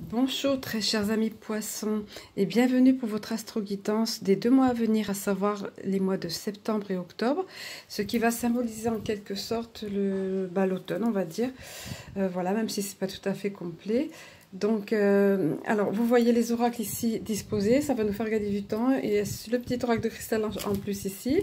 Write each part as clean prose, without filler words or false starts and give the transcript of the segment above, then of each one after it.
Bonjour très chers amis poissons et bienvenue pour votre astro-guidance des 2 mois à venir, à savoir les mois de septembre et octobre, ce qui va symboliser en quelque sorte l'automne, on va dire. Voilà, même si c'est pas tout à fait complet. Donc, alors vous voyez les oracles ici disposés, ça va nous faire gagner du temps, et le petit oracle de cristal en plus ici.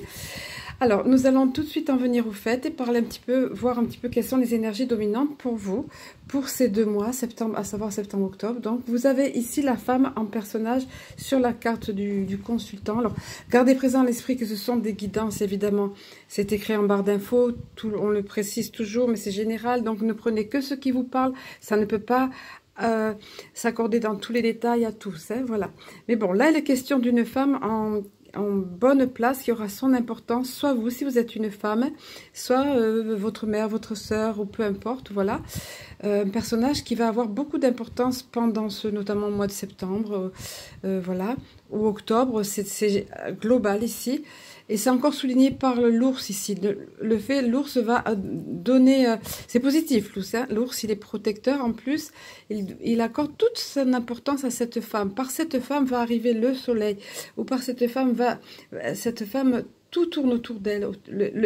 Alors, nous allons tout de suite en venir au fait et parler un petit peu, voir un petit peu quelles sont les énergies dominantes pour vous, pour ces 2 mois, septembre, à savoir septembre-octobre. Donc, vous avez ici la femme en personnage sur la carte du consultant. Alors, gardez présent à l'esprit que ce sont des guidances, évidemment. C'est écrit en barre d'infos, on le précise toujours, mais c'est général. Donc, ne prenez que ce qui vous parle. Ça ne peut pas s'accorder dans tous les détails à tous. Hein, voilà. Mais bon, là, il est question d'une femme en bonne place qui aura son importance, soit vous si vous êtes une femme, soit votre mère, votre sœur ou peu importe, voilà. Un personnage qui va avoir beaucoup d'importance pendant notamment le mois de septembre, voilà, ou octobre, c'est global ici. Et c'est encore souligné par l'ours ici. L'ours va donner... c'est positif, l'ours. Hein. L'ours, il est protecteur en plus. Il accorde toute son importance à cette femme. Par cette femme va arriver le soleil. Ou par cette femme tout tourne autour d'elle.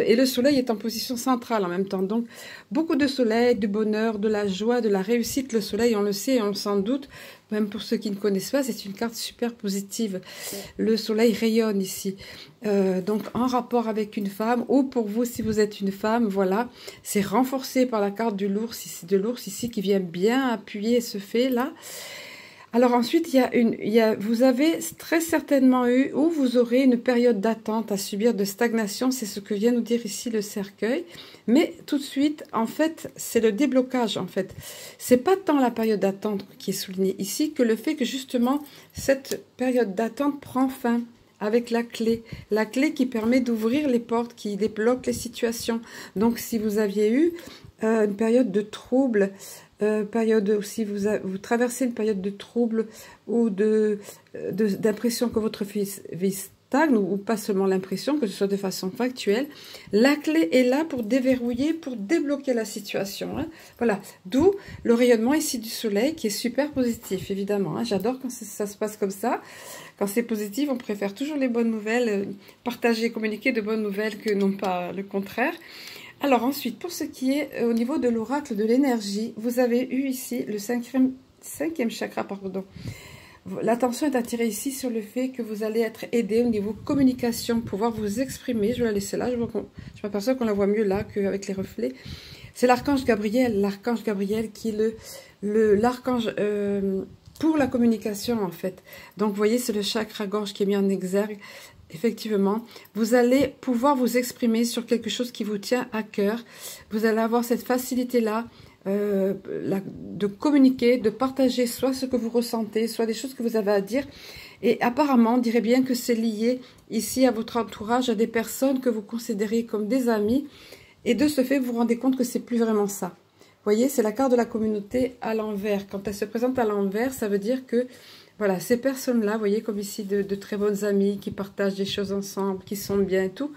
Et le soleil est en position centrale en même temps. Donc, beaucoup de soleil, de bonheur, de la joie, de la réussite. Le soleil, on le sait, on s'en doute. Même pour ceux qui ne connaissent pas, c'est une carte super positive. Le soleil rayonne ici. Donc, en rapport avec une femme, ou pour vous, si vous êtes une femme, voilà. C'est renforcé par la carte de l'ours ici, qui vient bien appuyer ce fait-là. Alors ensuite, vous avez très certainement eu, ou vous aurez une période d'attente à subir de stagnation, c'est ce que vient nous dire ici le cercueil. Mais tout de suite, en fait, c'est le déblocage, en fait. C'est pas tant la période d'attente qui est soulignée ici, que le fait que justement, cette période d'attente prend fin avec la clé qui permet d'ouvrir les portes, qui débloque les situations. Donc si vous aviez eu une période de trouble, période aussi, vous traversez une période de trouble ou d'impression que votre vie stagne, ou pas seulement l'impression, que ce soit de façon factuelle, la clé est là pour déverrouiller, pour débloquer la situation. Hein. Voilà, d'où le rayonnement ici du soleil qui est super positif, évidemment. Hein. J'adore quand ça se passe comme ça. Quand c'est positif, on préfère toujours les bonnes nouvelles, partager, communiquer de bonnes nouvelles que non pas le contraire. Alors ensuite, pour ce qui est au niveau de l'oracle de l'énergie, vous avez eu ici le cinquième chakra, pardon. L'attention est attirée ici sur le fait que vous allez être aidé au niveau communication, pouvoir vous exprimer. Je vais la laisser là, je m'aperçois qu'on la voit mieux là qu'avec les reflets. C'est l'archange Gabriel qui est l'archange pour la communication en fait. Donc vous voyez, c'est le chakra gorge qui est mis en exergue. Effectivement, vous allez pouvoir vous exprimer sur quelque chose qui vous tient à cœur. Vous allez avoir cette facilité-là de communiquer, de partager soit ce que vous ressentez, soit des choses que vous avez à dire. Et apparemment, on dirait bien que c'est lié ici à votre entourage, à des personnes que vous considérez comme des amis. Et de ce fait, vous vous rendez compte que c'est plus vraiment ça. Vous voyez, c'est la carte de la communauté à l'envers. Quand elle se présente à l'envers, ça veut dire que voilà, ces personnes-là, vous voyez, comme ici, de très bonnes amies qui partagent des choses ensemble, qui sont bien et tout,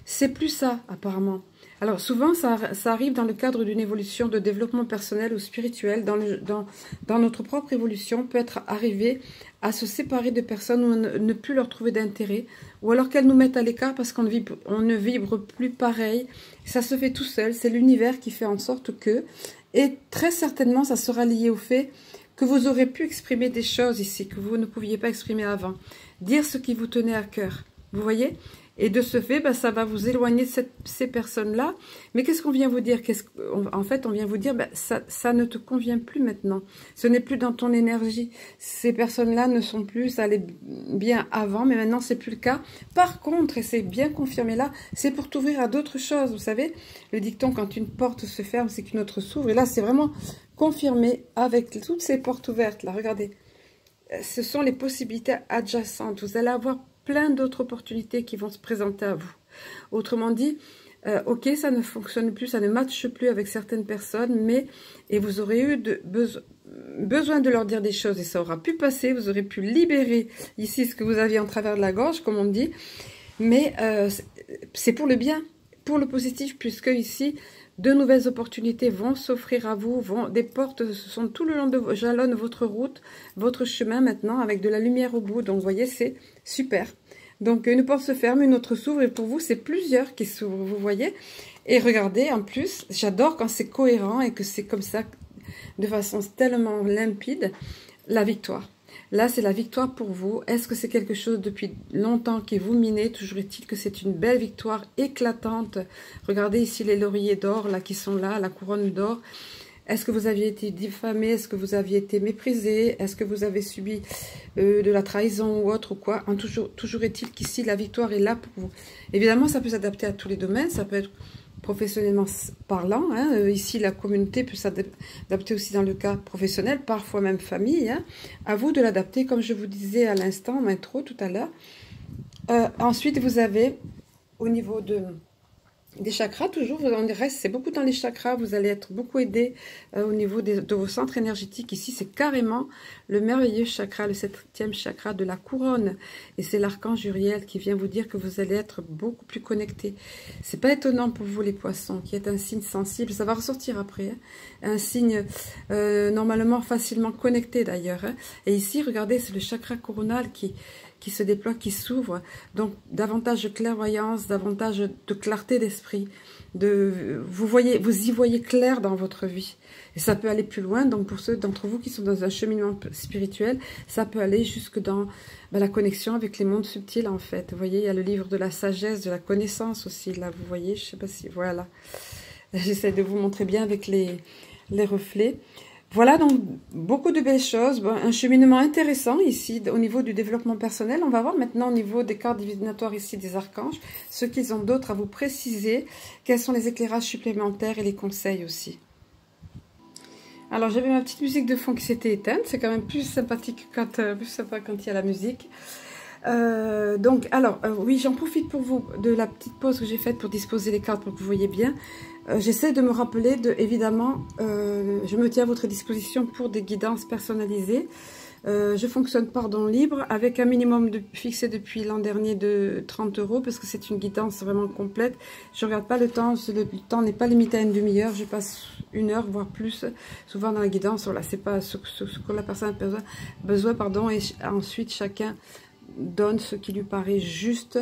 c'est plus ça, apparemment. Alors, souvent, ça arrive dans le cadre d'une évolution de développement personnel ou spirituel, dans notre propre évolution, on peut être arrivé à se séparer de personnes où on ne plus leur trouver d'intérêt, ou alors qu'elles nous mettent à l'écart parce qu'on ne vibre plus pareil. Ça se fait tout seul, c'est l'univers qui fait en sorte que, et très certainement, ça sera lié au fait que vous aurez pu exprimer des choses ici, que vous ne pouviez pas exprimer avant. Dire ce qui vous tenait à cœur. Vous voyez? Et de ce fait, ça va vous éloigner de ces personnes-là. Mais qu'est-ce qu'on vient vous dire? En fait, on vient vous dire, ça ne te convient plus maintenant. Ce n'est plus dans ton énergie. Ces personnes-là ne sont plus, ça allait bien avant, mais maintenant, c'est plus le cas. Par contre, et c'est bien confirmé là, c'est pour t'ouvrir à d'autres choses. Vous savez, le dicton, quand une porte se ferme, c'est qu'une autre s'ouvre. Et là, c'est vraiment confirmé avec toutes ces portes ouvertes. Là, regardez. Ce sont les possibilités adjacentes. Vous allez avoir plein d'autres opportunités qui vont se présenter à vous. Autrement dit, ok, ça ne fonctionne plus, ça ne matche plus avec certaines personnes, et vous aurez eu besoin de leur dire des choses, et ça aura pu passer, vous aurez pu libérer ici ce que vous aviez en travers de la gorge, comme on dit, mais c'est pour le bien. pour le positif, puisque ici, de nouvelles opportunités vont s'offrir à vous, des portes sont tout le long de jalonnent votre route, votre chemin maintenant, avec de la lumière au bout. Donc, vous voyez, c'est super. Donc, une porte se ferme, une autre s'ouvre, et pour vous, c'est plusieurs qui s'ouvrent, vous voyez. Et regardez, en plus, j'adore quand c'est cohérent et que c'est comme ça, de façon tellement limpide, la victoire. Là, c'est la victoire pour vous. Est-ce que c'est quelque chose depuis longtemps qui vous minait? Toujours est-il que c'est une belle victoire éclatante. Regardez ici les lauriers d'or là qui sont là, la couronne d'or. Est-ce que vous aviez été diffamé? Est-ce que vous aviez été méprisé? Est-ce que vous avez subi de la trahison ou autre ou quoi? Toujours est-il qu'ici, la victoire est là pour vous. Évidemment, ça peut s'adapter à tous les domaines. Ça peut être professionnellement parlant, hein. Ici la communauté peut s'adapter aussi dans le cas professionnel, parfois même famille, hein. À vous de l'adapter comme je vous disais à l'instant en intro tout à l'heure. Ensuite vous avez au niveau des chakras, toujours, on reste, c'est beaucoup dans les chakras, vous allez être beaucoup aidé au niveau de vos centres énergétiques. Ici, c'est carrément le merveilleux chakra, le 7e chakra de la couronne. Et c'est l'archange Uriel qui vient vous dire que vous allez être beaucoup plus connecté. C'est pas étonnant pour vous, les poissons, qui êtes un signe sensible, ça va ressortir après. Hein. Un signe normalement facilement connecté d'ailleurs. Hein. Et ici, regardez, c'est le chakra coronal qui se déploie, qui s'ouvre, donc davantage de clairvoyance, davantage de clarté d'esprit, vous y voyez clair dans votre vie, et ça peut aller plus loin. Donc pour ceux d'entre vous qui sont dans un cheminement spirituel, ça peut aller jusque dans la connexion avec les mondes subtils en fait. Vous voyez, il y a le livre de la sagesse, de la connaissance aussi, là vous voyez, je sais pas si, voilà, j'essaie de vous montrer bien avec les reflets. Voilà donc beaucoup de belles choses, un cheminement intéressant ici au niveau du développement personnel. On va voir maintenant au niveau des cartes divinatoires ici des archanges, ce qu'ils ont d'autre à vous préciser, quels sont les éclairages supplémentaires et les conseils aussi. Alors j'avais ma petite musique de fond qui s'était éteinte, c'est quand même plus sympathique plus sympa quand il y a la musique. Oui, j'en profite pour vous de la petite pause que j'ai faite pour disposer les cartes pour que vous voyez bien. J'essaie de me rappeler évidemment, je me tiens à votre disposition pour des guidances personnalisées. Je fonctionne par don libre avec un minimum fixé depuis l'an dernier de 30 € parce que c'est une guidance vraiment complète. Je regarde pas le temps, le temps n'est pas limité à une demi-heure, je passe 1 heure voire plus souvent dans la guidance. Voilà, c'est pas ce que la personne a besoin et ensuite chacun donne ce qui lui paraît juste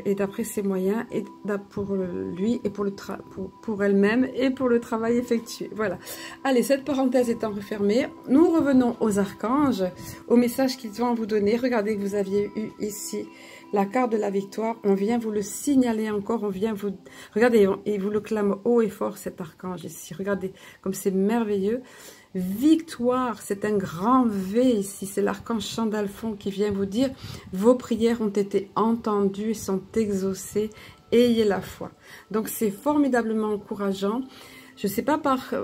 et d'après ses moyens et pour lui et pour elle-même et pour le travail effectué. Voilà. Allez, cette parenthèse étant refermée, nous revenons aux archanges, au message qu'ils vont vous donner. Regardez que vous aviez eu ici la carte de la victoire. On vient vous le signaler encore. On vient vous... Regardez, il vous le clame haut et fort cet archange ici. Regardez comme c'est merveilleux. Victoire, c'est un grand V ici, c'est l'archange Chandalphon qui vient vous dire vos prières ont été entendues et sont exaucées, ayez la foi. Donc c'est formidablement encourageant. Je ne sais pas par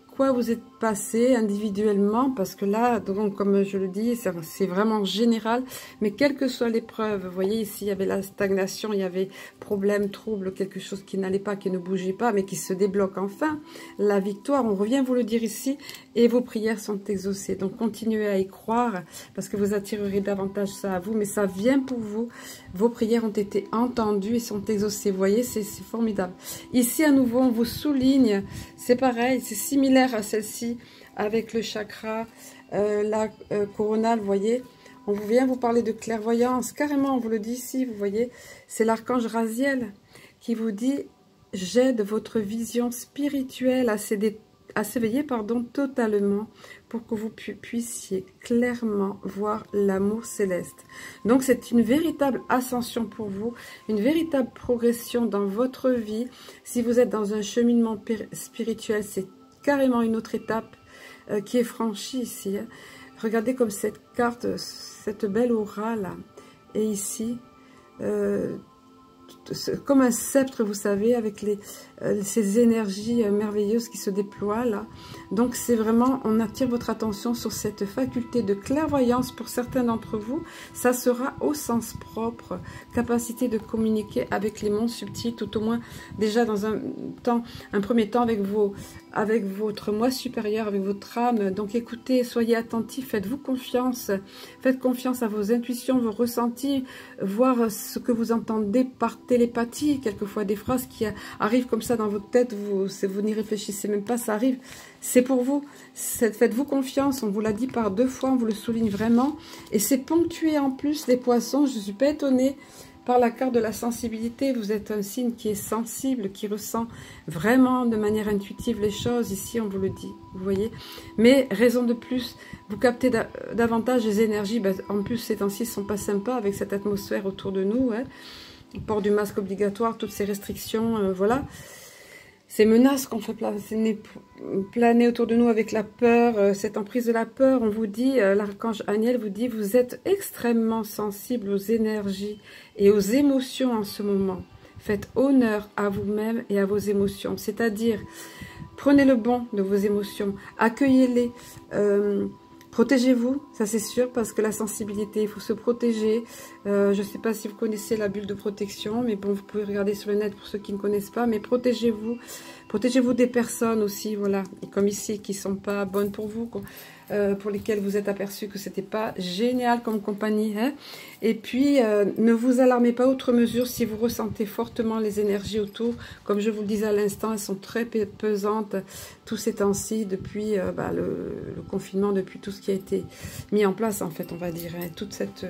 quoi vous êtes passé individuellement, parce que là, donc, comme je le dis, c'est vraiment général, mais quelle que soit l'épreuve, vous voyez ici, il y avait la stagnation, il y avait problème, trouble, quelque chose qui n'allait pas, qui ne bougeait pas, mais qui se débloque enfin. La victoire, on revient vous le dire ici, et vos prières sont exaucées. Donc, continuez à y croire, parce que vous attirerez davantage ça à vous, mais ça vient pour vous. Vos prières ont été entendues et sont exaucées. Vous voyez, c'est formidable. Ici, à nouveau, on vous souligne, c'est pareil, c'est similaire à celle-ci, avec le chakra, coronal, vous voyez, on vient vous parler de clairvoyance, carrément, on vous le dit ici, vous voyez, c'est l'archange Raziel qui vous dit, j'aide votre vision spirituelle à s'éveiller, totalement, pour que vous puissiez clairement voir l'amour céleste. Donc c'est une véritable ascension pour vous, une véritable progression dans votre vie. Si vous êtes dans un cheminement spirituel, c'est carrément une autre étape qui est franchie ici. Hein. Regardez comme cette carte, cette belle aura là, et ici, comme un sceptre, vous savez, avec ces énergies merveilleuses qui se déploient là. Donc c'est vraiment, on attire votre attention sur cette faculté de clairvoyance pour certains d'entre vous. Ça sera au sens propre, capacité de communiquer avec les mondes subtils, tout au moins déjà dans un premier temps avec avec votre moi supérieur, avec votre âme. Donc écoutez, soyez attentifs, faites-vous confiance. Faites confiance à vos intuitions, vos ressentis, voir ce que vous entendez par télépathie. Quelquefois des phrases qui arrivent comme ça dans votre tête, vous n'y réfléchissez même pas, ça arrive. C'est pour vous. Faites-vous confiance, on vous l'a dit par 2 fois, on vous le souligne vraiment. Et c'est ponctué en plus, les poissons, je ne suis pas étonnée. Par la carte de la sensibilité, vous êtes un signe qui est sensible, qui ressent vraiment de manière intuitive les choses. Ici, on vous le dit, vous voyez. Mais, raison de plus, vous captez davantage les énergies. Ben, en plus, ces temps-ci ne sont pas sympas avec cette atmosphère autour de nous. Hein. Le port du masque obligatoire, toutes ces restrictions, voilà. Ces menaces qu'on fait planer autour de nous avec la peur, cette emprise de la peur, on vous dit, l'archange Aniel vous dit, vous êtes extrêmement sensible aux énergies et aux émotions en ce moment. Faites honneur à vous-même et à vos émotions, c'est-à-dire, prenez le bon de vos émotions, accueillez-les, protégez-vous, ça c'est sûr, parce que la sensibilité, il faut se protéger. Je ne sais pas si vous connaissez la bulle de protection, mais bon, vous pouvez regarder sur le net pour ceux qui ne connaissent pas, mais protégez-vous. Protégez-vous des personnes aussi, voilà, et comme ici, qui ne sont pas bonnes pour vous, pour lesquelles vous êtes aperçu que c'était pas génial comme compagnie. Hein. Et puis, ne vous alarmez pas outre mesure si vous ressentez fortement les énergies autour. Comme je vous le disais à l'instant, elles sont très pesantes tous ces temps-ci, depuis le confinement, depuis tout ce qui a été mis en place, en fait, on va dire. Hein, toute cette...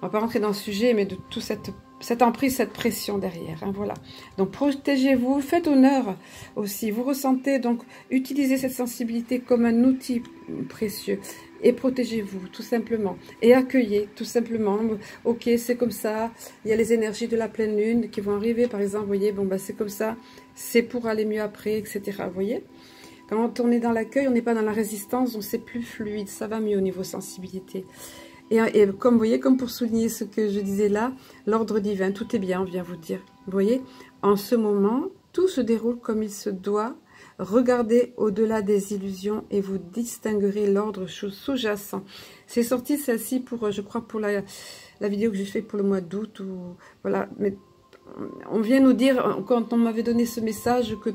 on va pas rentrer dans le sujet, mais de toute cette emprise, cette pression derrière. Hein, voilà. Donc, protégez-vous, faites honneur aussi. Vous ressentez, donc, utilisez cette sensibilité comme un outil précieux. Et protégez-vous, tout simplement. Et accueillez, tout simplement. Ok, c'est comme ça. Il y a les énergies de la pleine lune qui vont arriver, par exemple. Vous voyez, bon, bah, c'est comme ça. C'est pour aller mieux après, etc. Vous voyez? Quand on est dans l'accueil, on n'est pas dans la résistance, donc c'est plus fluide. Ça va mieux au niveau sensibilité. Et comme vous voyez, comme pour souligner ce que je disais là, l'ordre divin, tout est bien, on vient vous dire. Vous voyez, en ce moment, tout se déroule comme il se doit. Regardez au-delà des illusions et vous distinguerez l'ordre sous-jacent. C'est sorti celle-ci pour, je crois, pour la vidéo que j'ai fait pour le mois d'août. Voilà, mais on vient nous dire, quand on m'avait donné ce message, que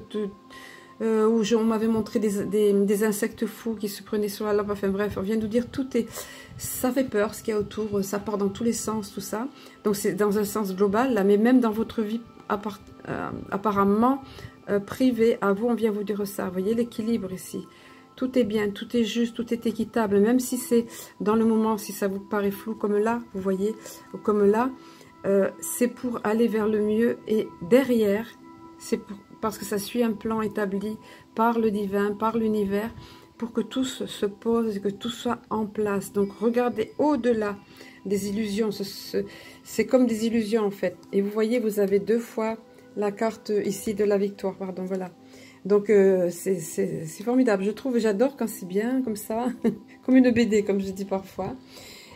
où on m'avait montré des insectes fous qui se prenaient sur la lampe, enfin bref, on vient nous dire tout est, ça fait peur ce qu'il y a autour, ça part dans tous les sens, tout ça, donc c'est dans un sens global, là, mais même dans votre vie apparemment privée, à vous, on vient vous dire ça, vous voyez l'équilibre ici, tout est bien, tout est juste, tout est équitable, même si c'est dans le moment, si ça vous paraît flou comme là, vous voyez, comme là, c'est pour aller vers le mieux, et derrière, c'est parce que ça suit un plan établi par le divin, par l'univers, pour que tout se pose et que tout soit en place. Donc regardez au-delà des illusions, c'est comme des illusions en fait. Et vous voyez, vous avez 2 fois la carte ici de la victoire, pardon, voilà. Donc c'est formidable, je trouve, j'adore quand c'est bien comme ça, comme une BD, comme je dis parfois.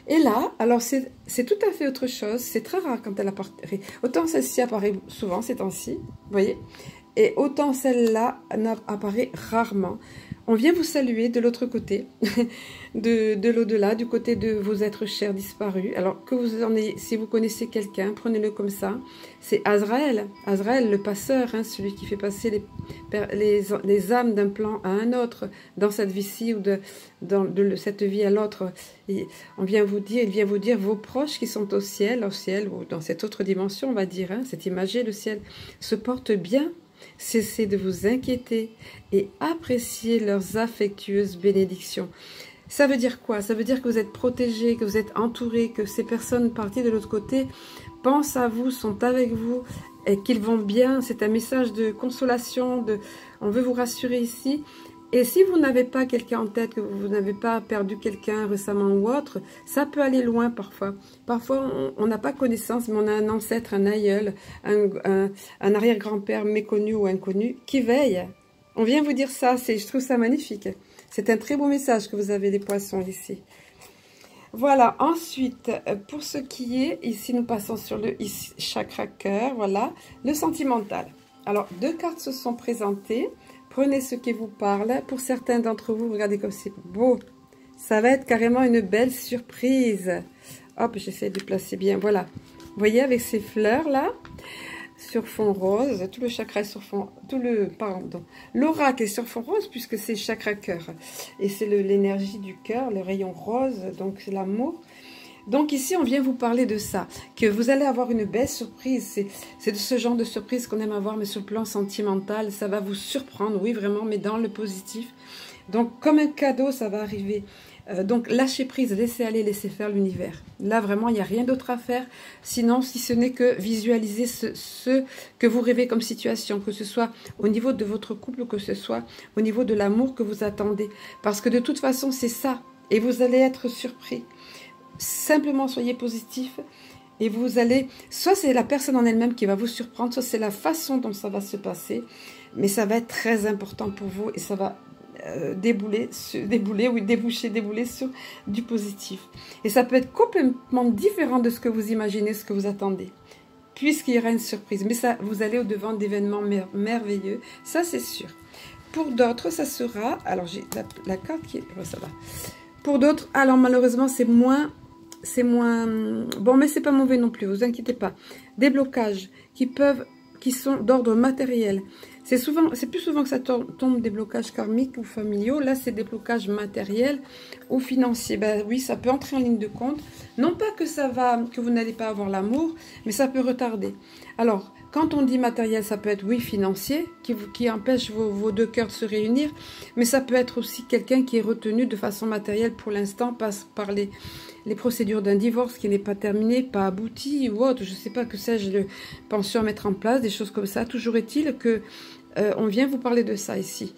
Et là, alors c'est tout à fait autre chose, c'est très rare quand elle apparaît. Autant celle-ci apparaît souvent ces temps-ci, vous voyez, et autant celle-là apparaît rarement. On vient vous saluer de l'autre côté, de l'au-delà, du côté de vos êtres chers disparus. Alors que vous en ayez, si vous connaissez quelqu'un, prenez-le comme ça. C'est Azraël, Azraël le passeur, hein, celui qui fait passer les âmes d'un plan à un autre, dans cette vie-ci ou de cette vie à l'autre. On vient vous dire, il vient vous dire vos proches qui sont au ciel ou dans cette autre dimension, on va dire, hein, cette imagée, le ciel, se portent bien. Cessez de vous inquiéter et appréciez leurs affectueuses bénédictions. Ça veut dire quoi? Ça veut dire que vous êtes protégés, que vous êtes entourés, que ces personnes parties de l'autre côté pensent à vous, sont avec vous et qu'ils vont bien. C'est un message de consolation, on veut vous rassurer ici. Et si vous n'avez pas quelqu'un en tête, que vous n'avez pas perdu quelqu'un récemment ou autre, ça peut aller loin parfois. Parfois, on n'a pas connaissance, mais on a un ancêtre, un aïeul, un arrière-grand-père méconnu ou inconnu qui veille. On vient vous dire ça, je trouve ça magnifique. C'est un très beau message que vous avez, les poissons, ici. Voilà, ensuite, pour ce qui est, ici nous passons sur le chakra cœur, voilà, le sentimental. Alors, 2 cartes se sont présentées. Prenez ce qui vous parle. Pour certains d'entre vous, regardez comme c'est beau. Ça va être carrément une belle surprise. Hop, j'essaie de placer bien. Voilà. Vous voyez avec ces fleurs-là. sur fond rose, tout le chakra est sur fond, l'oracle est sur fond rose puisque c'est chakra cœur et c'est l'énergie du cœur, le rayon rose, donc c'est l'amour. Donc ici on vient vous parler de ça, que vous allez avoir une belle surprise, c'est de ce genre de surprise qu'on aime avoir, mais sur le plan sentimental, ça va vous surprendre, oui vraiment, mais dans le positif. Donc comme un cadeau ça va arriver. Donc lâchez prise, laissez aller, laissez faire l'univers. Là vraiment il n'y a rien d'autre à faire, sinon si ce n'est que visualiser ce que vous rêvez comme situation, que ce soit au niveau de votre couple, que ce soit au niveau de l'amour que vous attendez. Parce que de toute façon c'est ça, et vous allez être surpris. Simplement soyez positif et vous allez, soit c'est la personne en elle-même qui va vous surprendre, soit c'est la façon dont ça va se passer, mais ça va être très important pour vous et ça va débouler sur du positif. Et ça peut être complètement différent de ce que vous imaginez, ce que vous attendez, puisqu'il y aura une surprise. Mais ça, vous allez au-devant d'événements merveilleux, ça c'est sûr. Pour d'autres, ça sera, alors j'ai la carte qui est, oh, ça va. Pour d'autres, alors malheureusement c'est moins bon, mais c'est pas mauvais non plus, vous inquiétez pas. Des blocages qui sont d'ordre matériel. C'est plus souvent que ça tombe des blocages karmiques ou familiaux. Là, c'est des blocages matériels ou financiers. Ben oui, ça peut entrer en ligne de compte. Non pas que vous n'allez pas avoir l'amour, mais ça peut retarder. Alors, quand on dit matériel, ça peut être, oui, financier, qui empêche vos deux cœurs de se réunir, mais ça peut être aussi quelqu'un qui est retenu de façon matérielle pour l'instant, passe par les procédures d'un divorce qui n'est pas terminé, pas abouti ou autre, je ne sais pas que sais-je, de pension à mettre en place, des choses comme ça. Toujours est-il que on vient vous parler de ça ici.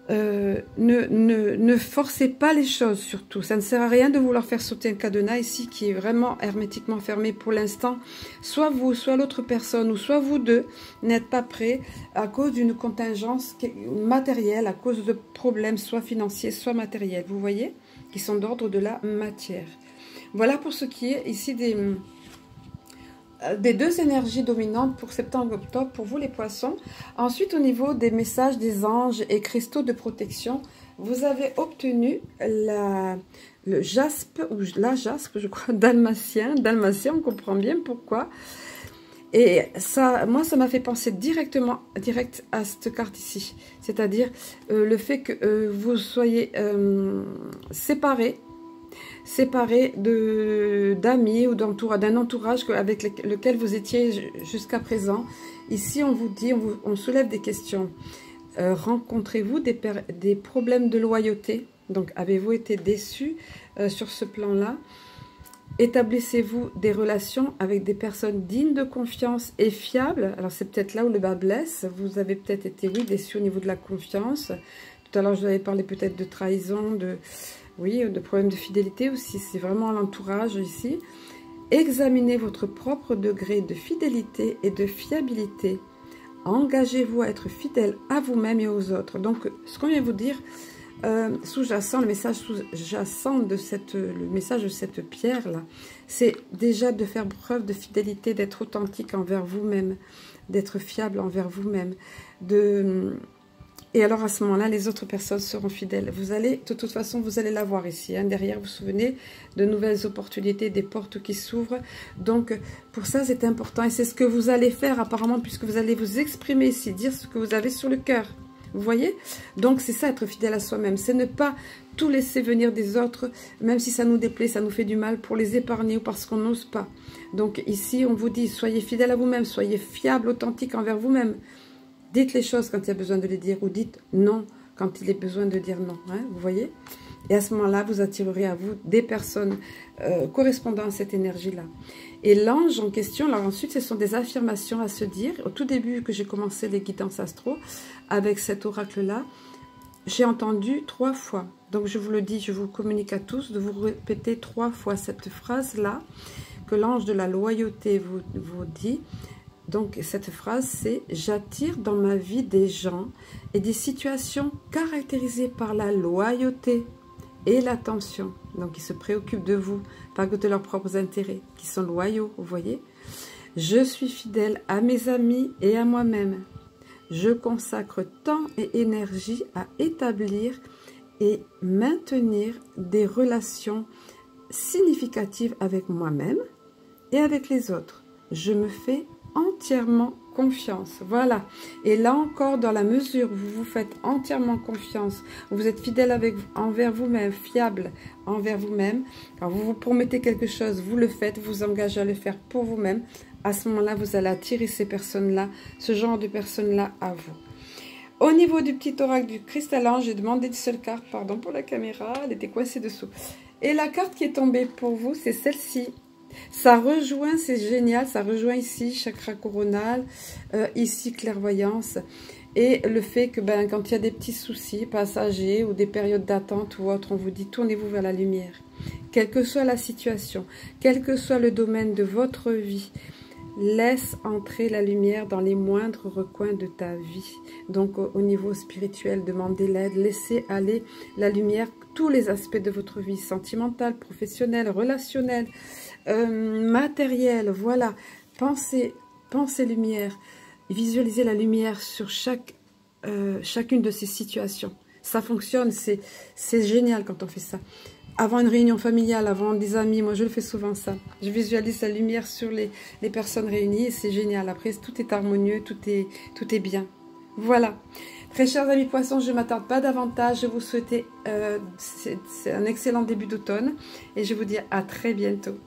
Ne forcez pas les choses surtout. Ça ne sert à rien de vouloir faire sauter un cadenas ici qui est vraiment hermétiquement fermé pour l'instant. Soit vous, soit l'autre personne, ou soit vous deux n'êtes pas prêts à cause d'une contingence matérielle, à cause de problèmes soit financiers, soit matériels. Vous voyez, qui sont d'ordre de la matière. Voilà pour ce qui est ici des deux énergies dominantes pour septembre-octobre, pour vous les poissons. Ensuite, au niveau des messages des anges et cristaux de protection, vous avez obtenu le jaspe, ou la jaspe, je crois, dalmatien, on comprend bien pourquoi. Et ça, moi, ça m'a fait penser direct à cette carte ici. C'est-à-dire le fait que vous soyez séparés d'amis ou d'un entourage avec lequel vous étiez jusqu'à présent. Ici, on vous dit, on soulève des questions. Rencontrez-vous des problèmes de loyauté? Donc, avez-vous été déçus sur ce plan-là? Établissez-vous des relations avec des personnes dignes de confiance et fiables? Alors, c'est peut-être là où le bas blesse. Vous avez peut-être été, oui, déçus au niveau de la confiance. Tout à l'heure, je vous avais parlé peut-être de trahison, de problèmes de fidélité aussi. C'est vraiment l'entourage ici. Examinez votre propre degré de fidélité et de fiabilité. Engagez-vous à être fidèle à vous-même et aux autres. Donc, ce qu'on vient vous dire, sous-jacent, le message sous-jacent de le message de cette pierre-là, c'est déjà de faire preuve de fidélité, d'être authentique envers vous-même, d'être fiable envers vous-même, et alors à ce moment-là, les autres personnes seront fidèles. Vous allez, de toute façon, vous allez la voir ici. Hein, derrière, vous vous souvenez, de nouvelles opportunités, des portes qui s'ouvrent. Donc, pour ça, c'est important. Et c'est ce que vous allez faire apparemment, puisque vous allez vous exprimer ici, dire ce que vous avez sur le cœur. Vous voyez? Donc, c'est ça, être fidèle à soi-même. C'est ne pas tout laisser venir des autres, même si ça nous déplaît, ça nous fait du mal, pour les épargner ou parce qu'on n'ose pas. Donc, ici, on vous dit, soyez fidèle à vous-même, soyez fiable, authentique envers vous-même. Dites les choses quand il y a besoin de les dire, ou dites non quand il est besoin de dire non. Hein, vous voyez? Et à ce moment-là, vous attirerez à vous des personnes correspondant à cette énergie-là. Et l'ange en question, là ensuite, ce sont des affirmations à se dire. Au tout début que j'ai commencé les guidances astro, avec cet oracle-là, j'ai entendu 3 fois. Donc je vous le dis, je vous communique à tous de vous répéter 3 fois cette phrase-là, que l'ange de la loyauté vous dit. Donc, cette phrase, c'est « J'attire dans ma vie des gens et des situations caractérisées par la loyauté et l'attention. » Donc, ils se préoccupent de vous, pas que de leurs propres intérêts, qui sont loyaux, vous voyez. « Je suis fidèle à mes amis et à moi-même. Je consacre temps et énergie à établir et maintenir des relations significatives avec moi-même et avec les autres. Je me fais entièrement confiance. Voilà. Et là encore, dans la mesure où vous vous faites entièrement confiance, vous êtes fidèle envers vous-même, fiable envers vous-même, quand vous vous promettez quelque chose, vous le faites, vous vous engagez à le faire pour vous-même, à ce moment-là, vous allez attirer ces personnes-là, ce genre de personnes-là à vous. Au niveau du petit oracle du cristal ange, j'ai demandé une seule carte, pardon pour la caméra, elle était coincée dessous. Et la carte qui est tombée pour vous, c'est celle-ci. Ça rejoint, c'est génial, ça rejoint ici, chakra coronal, ici, clairvoyance. Et le fait que quand il y a des petits soucis passagers ou des périodes d'attente ou autre, on vous dit tournez-vous vers la lumière. Quelle que soit la situation, quel que soit le domaine de votre vie, laisse entrer la lumière dans les moindres recoins de ta vie. Donc au niveau spirituel, demandez l'aide, laissez aller la lumière, tous les aspects de votre vie, sentimentale, professionnelle, relationnelle, matérielle, voilà. Pensez lumière, visualisez la lumière sur chacune de ces situations. Ça fonctionne, c'est génial quand on fait ça. Avant une réunion familiale, avant des amis, moi je le fais souvent ça. Je visualise la lumière sur les personnes réunies et c'est génial. Après, tout est harmonieux, tout est bien. Voilà. Très chers amis poissons, je ne m'attarde pas davantage. Je vous souhaite c'est un excellent début d'automne et je vous dis à très bientôt.